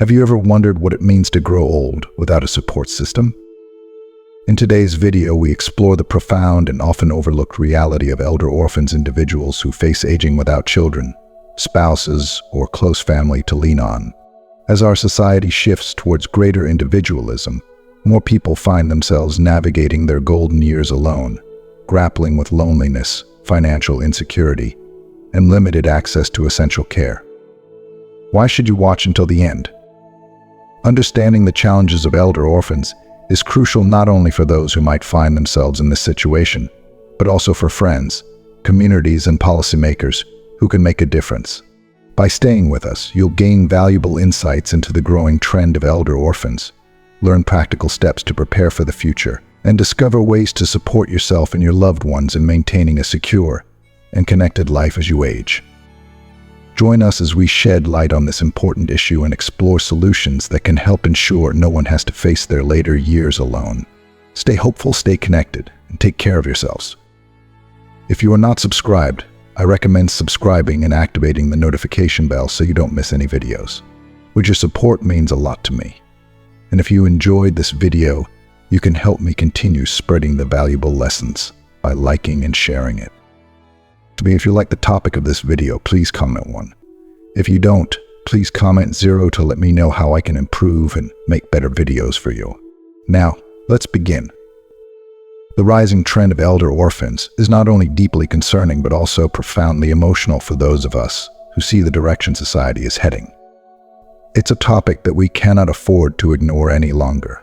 Have you ever wondered what it means to grow old without a support system? In today's video, we explore the profound and often overlooked reality of elder orphans, individuals who face aging without children, spouses, or close family to lean on. As our society shifts towards greater individualism, more people find themselves navigating their golden years alone, grappling with loneliness, financial insecurity, and limited access to essential care. Why should you watch until the end? Understanding the challenges of elder orphans is crucial not only for those who might find themselves in this situation, but also for friends, communities, and policymakers who can make a difference. By staying with us, you'll gain valuable insights into the growing trend of elder orphans, learn practical steps to prepare for the future, and discover ways to support yourself and your loved ones in maintaining a secure and connected life as you age. Join us as we shed light on this important issue and explore solutions that can help ensure no one has to face their later years alone. Stay hopeful, stay connected, and take care of yourselves. If you are not subscribed, I recommend subscribing and activating the notification bell so you don't miss any videos. With your support means a lot to me. And if you enjoyed this video, you can help me continue spreading the valuable lessons by liking and sharing it. If you like the topic of this video, please comment 1. If you don't, please comment 0 to let me know how I can improve and make better videos for you. Now, let's begin. The rising trend of elder orphans is not only deeply concerning but also profoundly emotional for those of us who see the direction society is heading. It's a topic that we cannot afford to ignore any longer.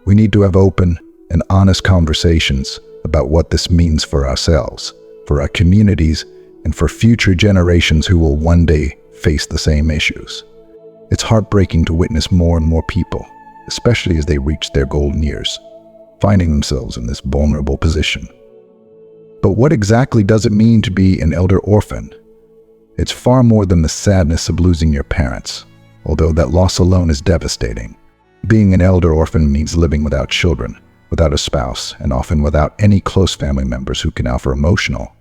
We need to have open and honest conversations about what this means for ourselves, for our communities, and for future generations who will one day face the same issues. It's heartbreaking to witness more and more people, especially as they reach their golden years, finding themselves in this vulnerable position. But what exactly does it mean to be an elder orphan? It's far more than the sadness of losing your parents, although that loss alone is devastating. Being an elder orphan means living without children, without a spouse, and often without any close family members who can offer emotional,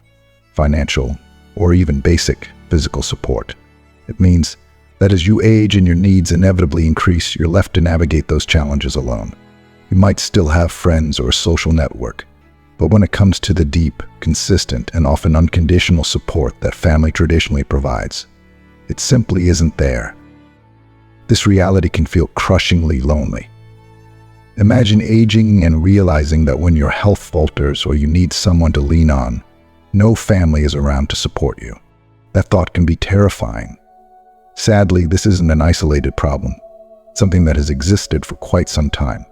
financial, or even basic physical support. It means that as you age and your needs inevitably increase, you're left to navigate those challenges alone. You might still have friends or a social network, but when it comes to the deep, consistent, and often unconditional support that family traditionally provides, it simply isn't there. This reality can feel crushingly lonely. Imagine aging and realizing that when your health falters or you need someone to lean on, no family is around to support you. That thought can be terrifying. Sadly, this isn't an isolated problem, something that has existed for quite some time.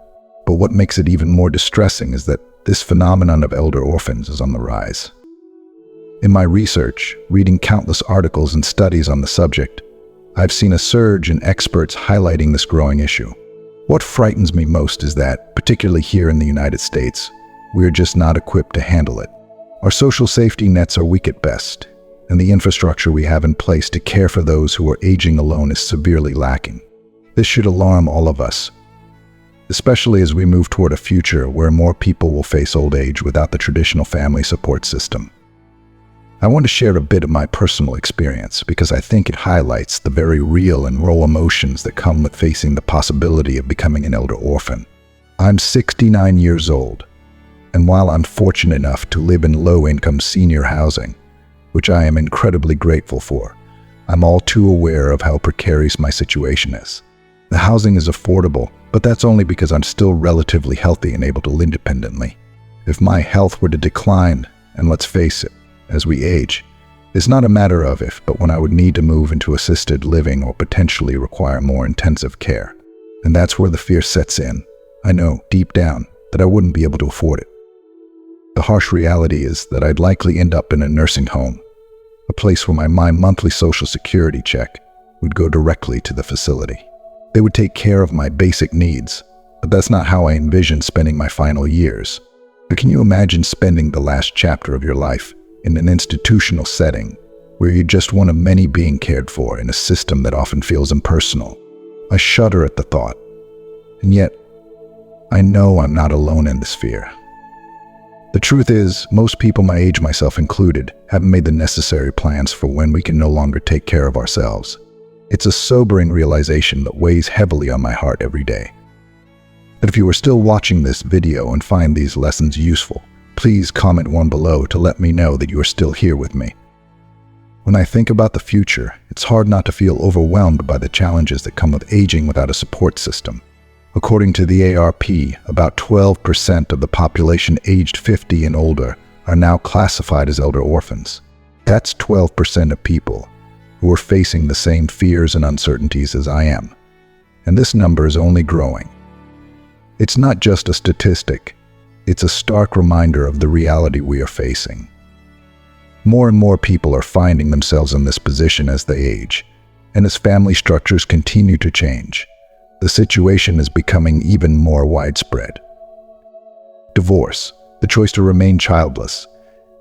But what makes it even more distressing is that this phenomenon of elder orphans is on the rise. In my research, reading countless articles and studies on the subject, I've seen a surge in experts highlighting this growing issue. What frightens me most is that, particularly here in the United States, we are just not equipped to handle it. Our social safety nets are weak at best, and the infrastructure we have in place to care for those who are aging alone is severely lacking. This should alarm all of us, especially as we move toward a future where more people will face old age without the traditional family support system. I want to share a bit of my personal experience because I think it highlights the very real and raw emotions that come with facing the possibility of becoming an elder orphan. I'm 69 years old, and while I'm fortunate enough to live in low-income senior housing, which I am incredibly grateful for, I'm all too aware of how precarious my situation is. The housing is affordable, but that's only because I'm still relatively healthy and able to live independently. If my health were to decline, and let's face it, as we age, it's not a matter of if, but when I would need to move into assisted living or potentially require more intensive care. And that's where the fear sets in. I know, deep down, that I wouldn't be able to afford it. The harsh reality is that I'd likely end up in a nursing home, a place where my monthly social security check would go directly to the facility. They would take care of my basic needs, but that's not how I envision spending my final years. But can you imagine spending the last chapter of your life in an institutional setting where you're just one of many being cared for in a system that often feels impersonal? I shudder at the thought, and yet I know I'm not alone in this fear. The truth is, most people my age, myself included, haven't made the necessary plans for when we can no longer take care of ourselves. It's a sobering realization that weighs heavily on my heart every day. But if you are still watching this video and find these lessons useful, please comment one below to let me know that you are still here with me. When I think about the future, it's hard not to feel overwhelmed by the challenges that come with aging without a support system. According to the AARP, about 12% of the population aged 50 and older are now classified as elder orphans. That's 12% of people who are facing the same fears and uncertainties as I am. And this number is only growing. It's not just a statistic, it's a stark reminder of the reality we are facing. More and more people are finding themselves in this position as they age, and as family structures continue to change, the situation is becoming even more widespread. Divorce, the choice to remain childless,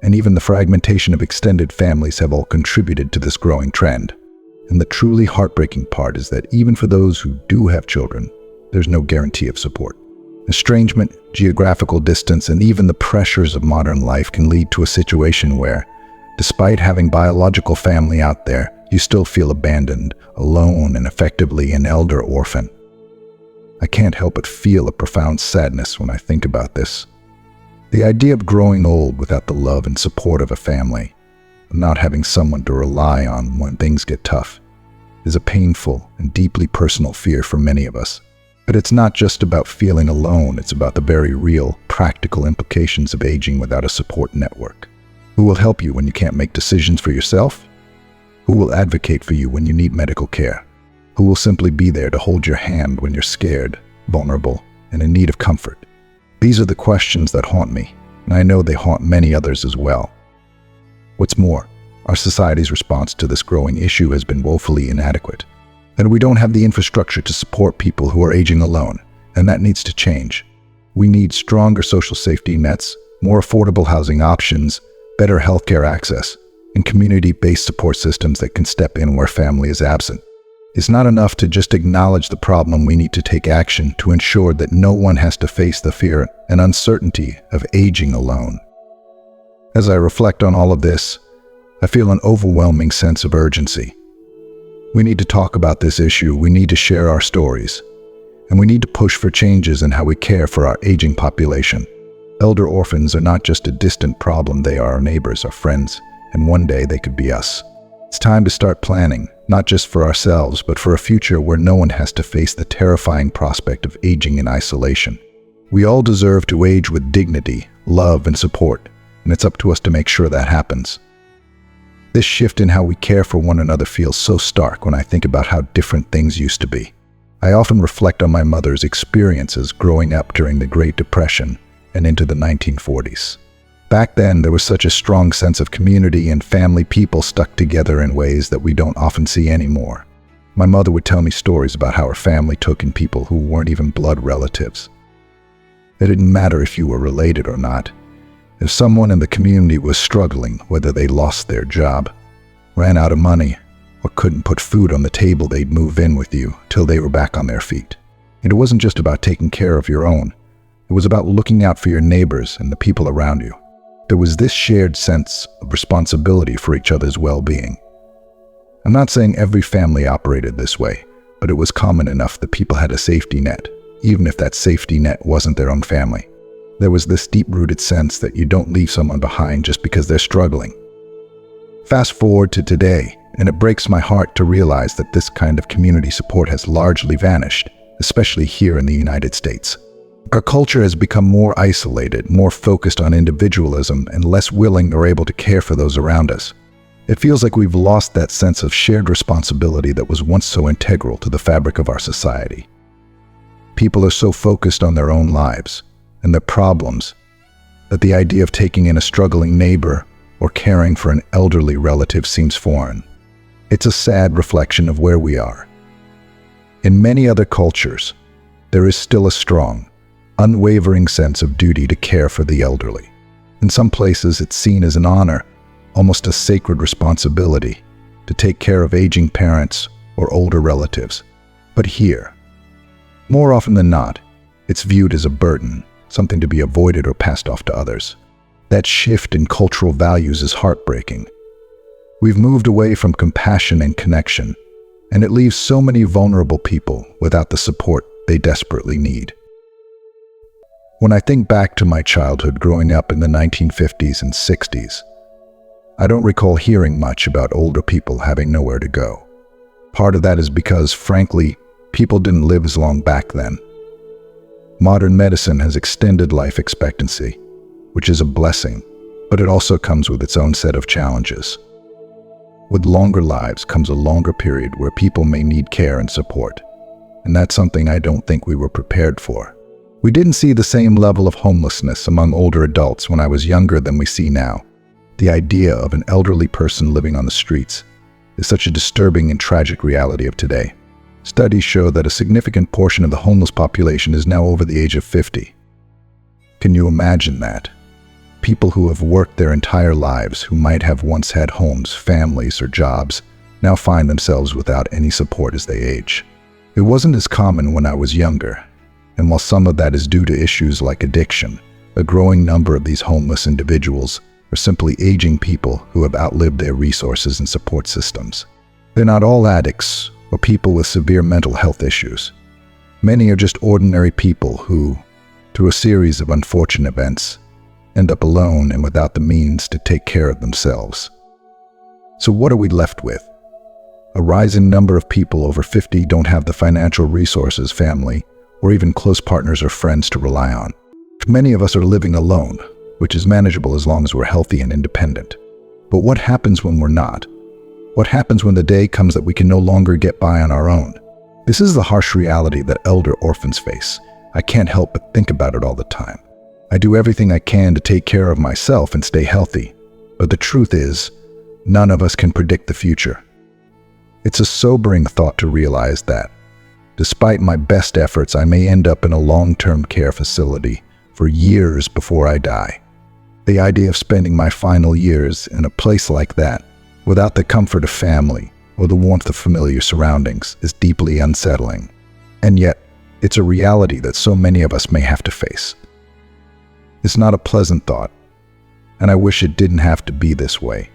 and even the fragmentation of extended families have all contributed to this growing trend. And the truly heartbreaking part is that even for those who do have children, there's no guarantee of support. Estrangement, geographical distance, and even the pressures of modern life can lead to a situation where, despite having biological family out there, you still feel abandoned, alone, and effectively an elder orphan. I can't help but feel a profound sadness when I think about this. The idea of growing old without the love and support of a family, of not having someone to rely on when things get tough, is a painful and deeply personal fear for many of us. But it's not just about feeling alone, it's about the very real, practical implications of aging without a support network. Who will help you when you can't make decisions for yourself? Who will advocate for you when you need medical care? Who will simply be there to hold your hand when you're scared, vulnerable, and in need of comfort? These are the questions that haunt me, and I know they haunt many others as well. What's more, our society's response to this growing issue has been woefully inadequate. And we don't have the infrastructure to support people who are aging alone, and that needs to change. We need stronger social safety nets, more affordable housing options, better healthcare access, and community-based support systems that can step in where family is absent. It's not enough to just acknowledge the problem. We need to take action to ensure that no one has to face the fear and uncertainty of aging alone. As I reflect on all of this, I feel an overwhelming sense of urgency. We need to talk about this issue, we need to share our stories, and we need to push for changes in how we care for our aging population. Elder orphans are not just a distant problem, they are our neighbors, our friends, and one day they could be us. It's time to start planning, not just for ourselves, but for a future where no one has to face the terrifying prospect of aging in isolation. We all deserve to age with dignity, love, and support, and it's up to us to make sure that happens. This shift in how we care for one another feels so stark when I think about how different things used to be. I often reflect on my mother's experiences growing up during the Great Depression and into the 1940s. Back then, there was such a strong sense of community and family, people stuck together in ways that we don't often see anymore. My mother would tell me stories about how her family took in people who weren't even blood relatives. It didn't matter if you were related or not. If someone in the community was struggling, whether they lost their job, ran out of money, or couldn't put food on the table, they'd move in with you till they were back on their feet. And it wasn't just about taking care of your own. It was about looking out for your neighbors and the people around you. There was this shared sense of responsibility for each other's well-being. I'm not saying every family operated this way, but it was common enough that people had a safety net, even if that safety net wasn't their own family. There was this deep-rooted sense that you don't leave someone behind just because they're struggling. Fast forward to today, and it breaks my heart to realize that this kind of community support has largely vanished, especially here in the United States. Our culture has become more isolated, more focused on individualism, and less willing or able to care for those around us. It feels like we've lost that sense of shared responsibility that was once so integral to the fabric of our society. People are so focused on their own lives and their problems that the idea of taking in a struggling neighbor or caring for an elderly relative seems foreign. It's a sad reflection of where we are. In many other cultures, there is still a strong, unwavering sense of duty to care for the elderly. In some places, it's seen as an honor, almost a sacred responsibility, to take care of aging parents or older relatives. But here, more often than not, it's viewed as a burden, something to be avoided or passed off to others. That shift in cultural values is heartbreaking. We've moved away from compassion and connection, and it leaves so many vulnerable people without the support they desperately need. When I think back to my childhood growing up in the 1950s and 60s, I don't recall hearing much about older people having nowhere to go. Part of that is because, frankly, people didn't live as long back then. Modern medicine has extended life expectancy, which is a blessing, but it also comes with its own set of challenges. With longer lives comes a longer period where people may need care and support, and that's something I don't think we were prepared for. We didn't see the same level of homelessness among older adults when I was younger than we see now. The idea of an elderly person living on the streets is such a disturbing and tragic reality of today. Studies show that a significant portion of the homeless population is now over the age of 50. Can you imagine that? People who have worked their entire lives, who might have once had homes, families, or jobs, now find themselves without any support as they age. It wasn't as common when I was younger, and while some of that is due to issues like addiction, a growing number of these homeless individuals are simply aging people who have outlived their resources and support systems. They're not all addicts or people with severe mental health issues. Many are just ordinary people who, through a series of unfortunate events, end up alone and without the means to take care of themselves. So what are we left with? A rising number of people over 50 don't have the financial resources, family, or even close partners or friends to rely on. Many of us are living alone, which is manageable as long as we're healthy and independent. But what happens when we're not? What happens when the day comes that we can no longer get by on our own? This is the harsh reality that elder orphans face. I can't help but think about it all the time. I do everything I can to take care of myself and stay healthy, but the truth is, none of us can predict the future. It's a sobering thought to realize that, despite my best efforts, I may end up in a long-term care facility for years before I die. The idea of spending my final years in a place like that, without the comfort of family or the warmth of familiar surroundings, is deeply unsettling. And yet, it's a reality that so many of us may have to face. It's not a pleasant thought, and I wish it didn't have to be this way.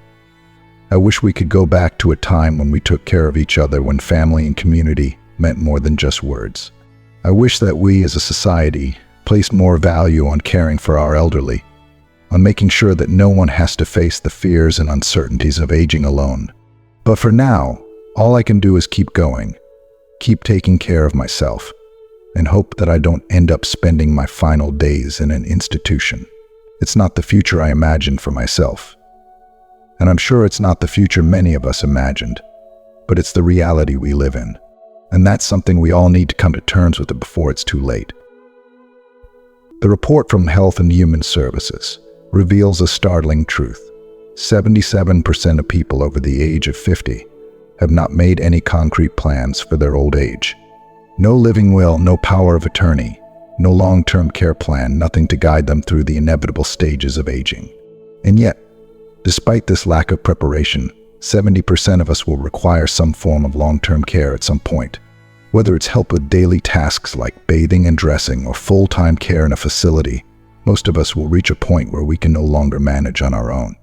I wish we could go back to a time when we took care of each other, when family and community meant more than just words. I wish that we as a society placed more value on caring for our elderly, on making sure that no one has to face the fears and uncertainties of aging alone. But for now, all I can do is keep going, keep taking care of myself, and hope that I don't end up spending my final days in an institution. It's not the future I imagined for myself. And I'm sure it's not the future many of us imagined, but it's the reality we live in. And that's something we all need to come to terms with before it's too late. The report from Health and Human Services reveals a startling truth. 77% of people over the age of 50 have not made any concrete plans for their old age. No living will, no power of attorney, no long-term care plan, nothing to guide them through the inevitable stages of aging. And yet, despite this lack of preparation, 70% of us will require some form of long-term care at some point. Whether it's help with daily tasks like bathing and dressing or full-time care in a facility, most of us will reach a point where we can no longer manage on our own.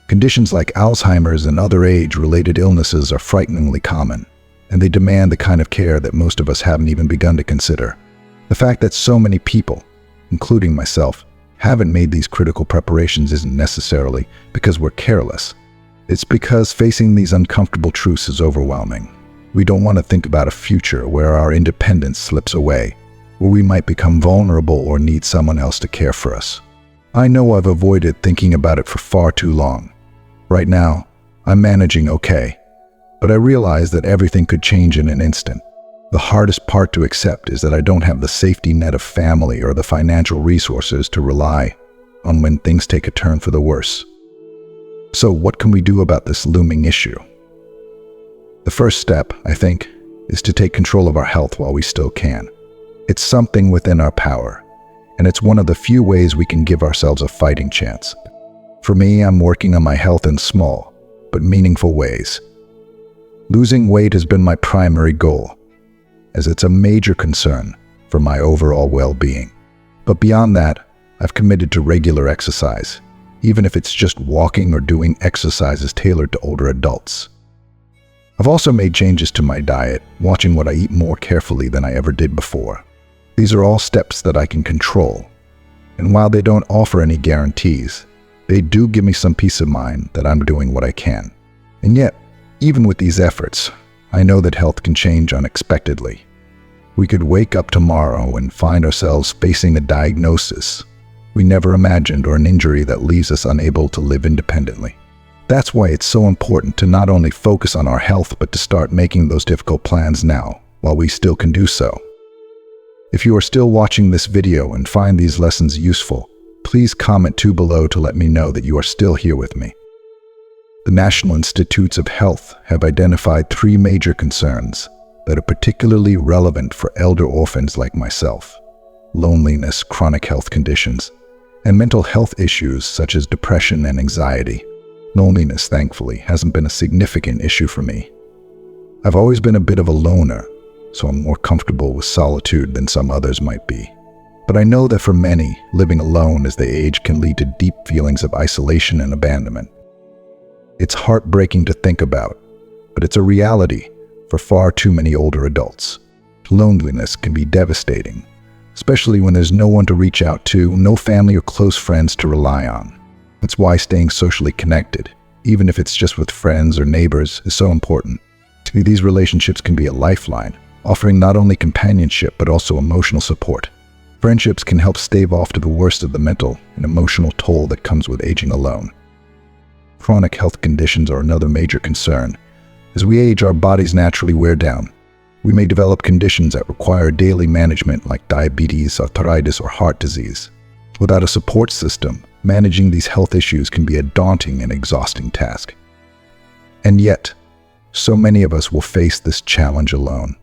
Conditions like Alzheimer's and other age-related illnesses are frighteningly common, and they demand the kind of care that most of us haven't even begun to consider. The fact that so many people, including myself, haven't made these critical preparations isn't necessarily because we're careless. It's because facing these uncomfortable truths is overwhelming. We don't want to think about a future where our independence slips away, where we might become vulnerable or need someone else to care for us. I know I've avoided thinking about it for far too long. Right now, I'm managing okay, but I realize that everything could change in an instant. The hardest part to accept is that I don't have the safety net of family or the financial resources to rely on when things take a turn for the worse. So what can we do about this looming issue? The first step, I think, is to take control of our health while we still can. It's something within our power, and it's one of the few ways we can give ourselves a fighting chance. For me, I'm working on my health in small, but meaningful ways. Losing weight has been my primary goal, as it's a major concern for my overall well-being. But beyond that, I've committed to regular exercise, even if it's just walking or doing exercises tailored to older adults. I've also made changes to my diet, watching what I eat more carefully than I ever did before. These are all steps that I can control. And while they don't offer any guarantees, they do give me some peace of mind that I'm doing what I can. And yet, even with these efforts, I know that health can change unexpectedly. We could wake up tomorrow and find ourselves facing a diagnosis we never imagined or an injury that leaves us unable to live independently. That's why it's so important to not only focus on our health, but to start making those difficult plans now, while we still can do so. If you are still watching this video and find these lessons useful, please comment below to let me know that you are still here with me. The National Institutes of Health have identified 3 major concerns that are particularly relevant for elder orphans like myself: loneliness, chronic health conditions, and mental health issues such as depression and anxiety. Loneliness, thankfully, hasn't been a significant issue for me. I've always been a bit of a loner, so I'm more comfortable with solitude than some others might be. But I know that for many, living alone as they age can lead to deep feelings of isolation and abandonment. It's heartbreaking to think about, but it's a reality for far too many older adults. Loneliness can be devastating, especially when there's no one to reach out to, no family or close friends to rely on. That's why staying socially connected, even if it's just with friends or neighbors, is so important. These relationships can be a lifeline, offering not only companionship but also emotional support. Friendships can help stave off the worst of the mental and emotional toll that comes with aging alone. Chronic health conditions are another major concern. As we age, our bodies naturally wear down. We may develop conditions that require daily management like diabetes, arthritis, or heart disease. Without a support system, managing these health issues can be a daunting and exhausting task. And yet, so many of us will face this challenge alone.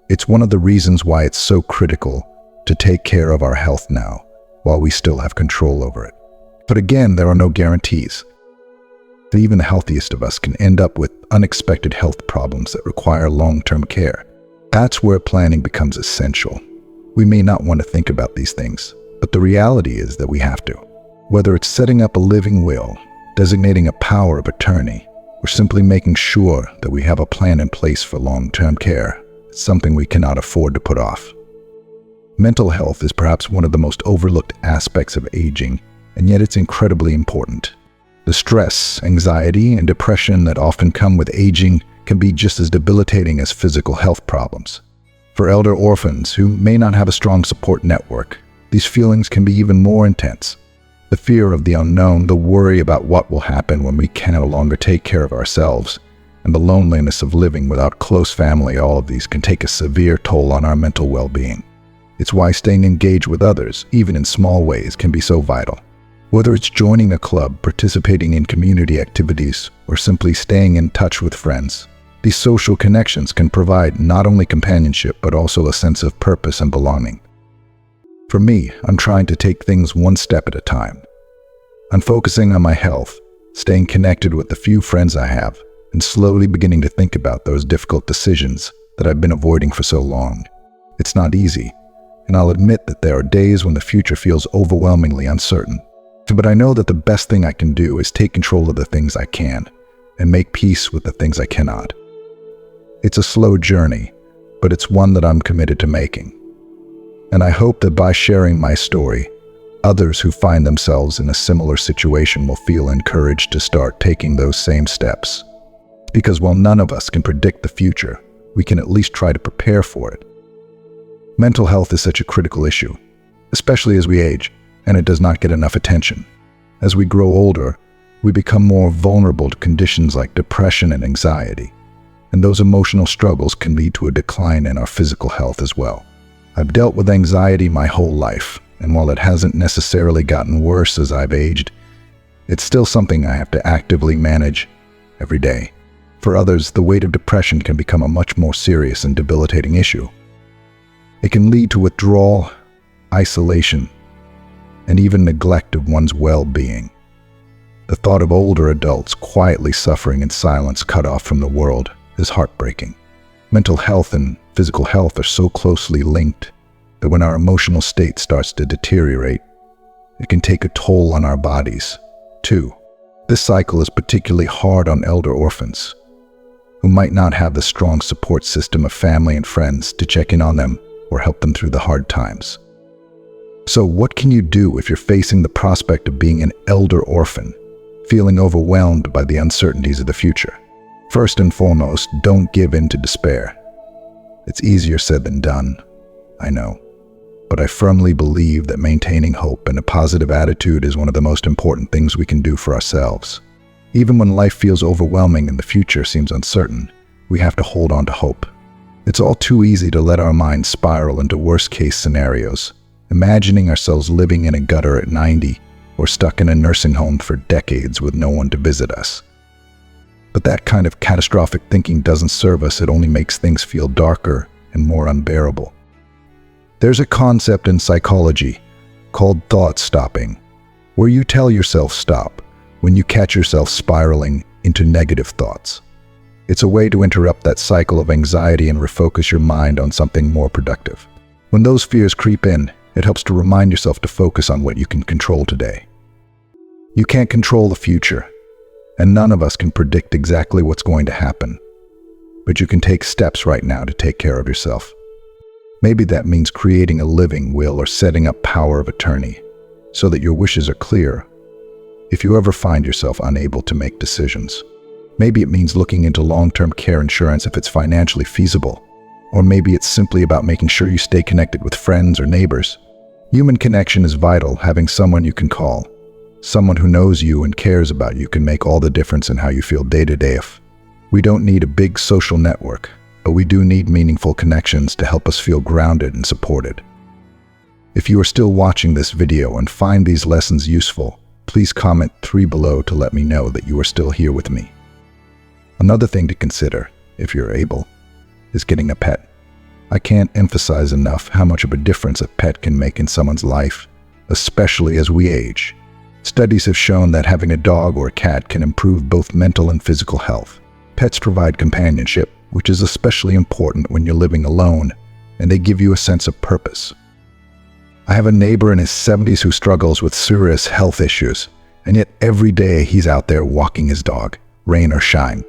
It's one of the reasons why it's so critical to take care of our health now, while we still have control over it. But again, there are no guarantees. Even the healthiest of us can end up with unexpected health problems that require long-term care. That's where planning becomes essential. We may not want to think about these things, but the reality is that we have to. Whether it's setting up a living will, designating a power of attorney, or simply making sure that we have a plan in place for long-term care, it's something we cannot afford to put off. Mental health is perhaps one of the most overlooked aspects of aging, and yet it's incredibly important. The stress, anxiety, and depression that often come with aging can be just as debilitating as physical health problems. For elder orphans who may not have a strong support network, these feelings can be even more intense. The fear of the unknown, the worry about what will happen when we can no longer take care of ourselves, and the loneliness of living without close family, all of these can take a severe toll on our mental well-being. It's why staying engaged with others, even in small ways, can be so vital. Whether it's joining a club, participating in community activities, or simply staying in touch with friends, these social connections can provide not only companionship but also a sense of purpose and belonging. For me, I'm trying to take things one step at a time. I'm focusing on my health, staying connected with the few friends I have, and slowly beginning to think about those difficult decisions that I've been avoiding for so long. It's not easy, and I'll admit that there are days when the future feels overwhelmingly uncertain. But I know that the best thing I can do is take control of the things I can, and make peace with the things I cannot. It's a slow journey, but it's one that I'm committed to making. And I hope that by sharing my story, others who find themselves in a similar situation will feel encouraged to start taking those same steps. Because while none of us can predict the future, we can at least try to prepare for it. Mental health is such a critical issue, especially as we age, and it does not get enough attention. As we grow older, we become more vulnerable to conditions like depression and anxiety, and those emotional struggles can lead to a decline in our physical health as well. I've dealt with anxiety my whole life, and while it hasn't necessarily gotten worse as I've aged, it's still something I have to actively manage every day. For others, the weight of depression can become a much more serious and debilitating issue. It can lead to withdrawal, isolation, and even neglect of one's well-being. The thought of older adults quietly suffering in silence, cut off from the world, is heartbreaking. Mental health and physical health are so closely linked that when our emotional state starts to deteriorate, it can take a toll on our bodies, too. This cycle is particularly hard on elder orphans. who might not have the strong support system of family and friends to check in on them or help them through the hard times. So what can you do if you're facing the prospect of being an elder orphan, feeling overwhelmed by the uncertainties of the future? First and foremost, don't give in to despair. It's easier said than done, I know. But I firmly believe that maintaining hope and a positive attitude is one of the most important things we can do for ourselves. Even when life feels overwhelming and the future seems uncertain, we have to hold on to hope. It's all too easy to let our minds spiral into worst-case scenarios, imagining ourselves living in a gutter at 90 or stuck in a nursing home for decades with no one to visit us. But that kind of catastrophic thinking doesn't serve us. It only makes things feel darker and more unbearable. There's a concept in psychology called thought stopping, where you tell yourself stop when you catch yourself spiraling into negative thoughts. It's a way to interrupt that cycle of anxiety and refocus your mind on something more productive. When those fears creep in, it helps to remind yourself to focus on what you can control today. You can't control the future, and none of us can predict exactly what's going to happen. But you can take steps right now to take care of yourself. Maybe that means creating a living will or setting up power of attorney so that your wishes are clear if you ever find yourself unable to make decisions. Maybe it means looking into long-term care insurance if it's financially feasible. Or maybe it's simply about making sure you stay connected with friends or neighbors. Human connection is vital. Having someone you can call, someone who knows you and cares about you, can make all the difference in how you feel day to day. We don't need a big social network, but we do need meaningful connections to help us feel grounded and supported. If you are still watching this video and find these lessons useful, please comment 3 below to let me know that you are still here with me. Another thing to consider, if you're able, is getting a pet. I can't emphasize enough how much of a difference a pet can make in someone's life, especially as we age. Studies have shown that having a dog or a cat can improve both mental and physical health. Pets provide companionship, which is especially important when you're living alone, and they give you a sense of purpose. I have a neighbor in his 70s who struggles with serious health issues, and yet every day he's out there walking his dog, rain or shine.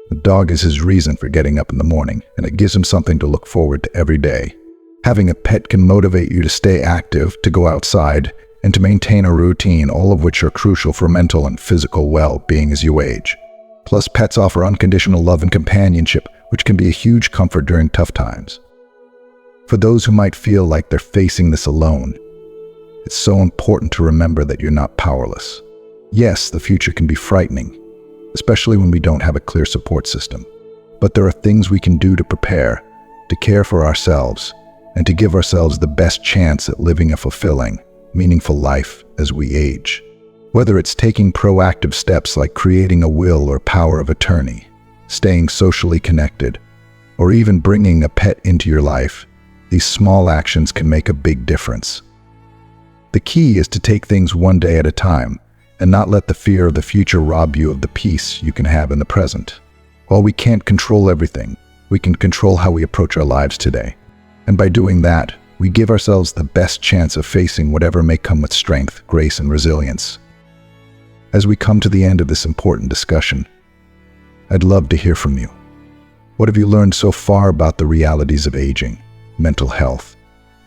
The dog is his reason for getting up in the morning, and it gives him something to look forward to every day. Having a pet can motivate you to stay active, to go outside, and to maintain a routine, all of which are crucial for mental and physical well-being as you age. Plus, pets offer unconditional love and companionship, which can be a huge comfort during tough times. For those who might feel like they're facing this alone, it's so important to remember that you're not powerless. Yes, the future can be frightening, especially when we don't have a clear support system. But there are things we can do to prepare, to care for ourselves, and to give ourselves the best chance at living a fulfilling, meaningful life as we age. Whether it's taking proactive steps like creating a will or power of attorney, staying socially connected, or even bringing a pet into your life, these small actions can make a big difference. The key is to take things one day at a time and not let the fear of the future rob you of the peace you can have in the present. While we can't control everything, we can control how we approach our lives today. And by doing that, we give ourselves the best chance of facing whatever may come with strength, grace, and resilience. As we come to the end of this important discussion, I'd love to hear from you. What have you learned so far about the realities of aging, mental health,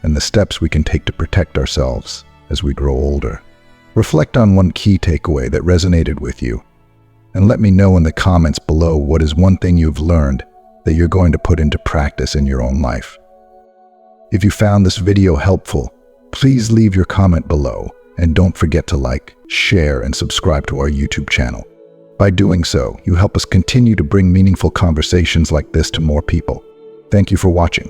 and the steps we can take to protect ourselves as we grow older? Reflect on one key takeaway that resonated with you, and let me know in the comments below what is one thing you've learned that you're going to put into practice in your own life. If you found this video helpful, please leave your comment below, and don't forget to like, share, and subscribe to our YouTube channel. By doing so, you help us continue to bring meaningful conversations like this to more people. Thank you for watching.